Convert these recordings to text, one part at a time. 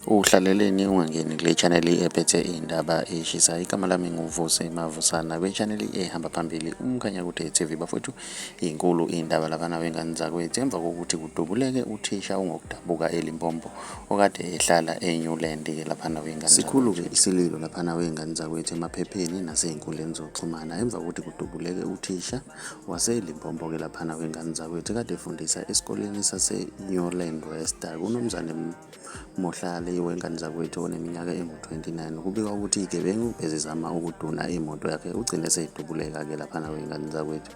Uhlaleleni ungangeni kule channel ephethe iy'ndaba ey'shisayo. Igama lami nguVuse Mavusana kwe-channel ehamba phambili umkhanya kude TV. Bafowethu, iy'nkulu iy'ndaba laphana wey'ngane zakwethu emva kokuthi kudubuleke uthisha ongokudabuka eLimpopo okade ehlala eNewland-ke laphana wey'ngane. Sikhulu-ke isililo laphana wey'ngane zakwethu emaphepheni nasey'nkundleni zokuxhumana emva kokuthi kudubuleke uthisha waseLimpopo-ke laphana wey'ngane zakwethu kade efundisa esikoleni sase-Newland West. Kunomzane Mohlale wengane zakwethu oneminyaka engu-29 kubikwa ukuthi iy'gebengu bezizama ukuduna imoto yakhe ugcine seyidubuleka-ke laphana wey'ngane zakwethu.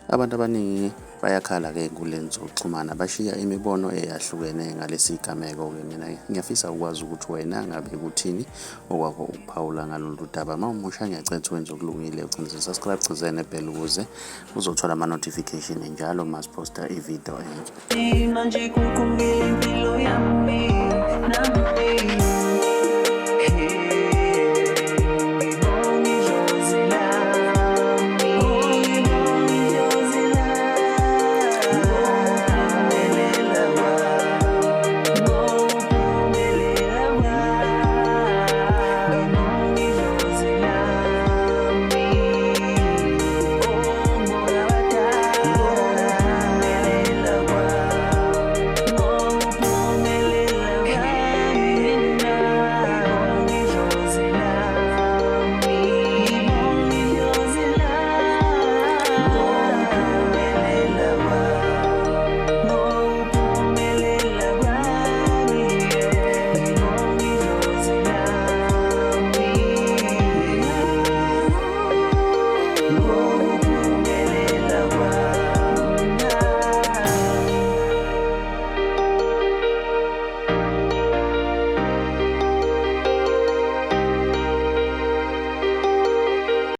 Abantu abaningi bayakhala-ke ey'nkundleni zokuxhumana bashiya imibono eyahlukene ngalesi gameko-ke. Mina ngiyafisa ukwazi ukuthi wena ngabe kuthini okwakho ukuphawula ngalolu daba. Uma umusha ngiyacela ukuthi wenze okulungile ucinise subscribe, cize nebheli ukuze uzothola ama-notification njalo masiphosta ividiyo entsha.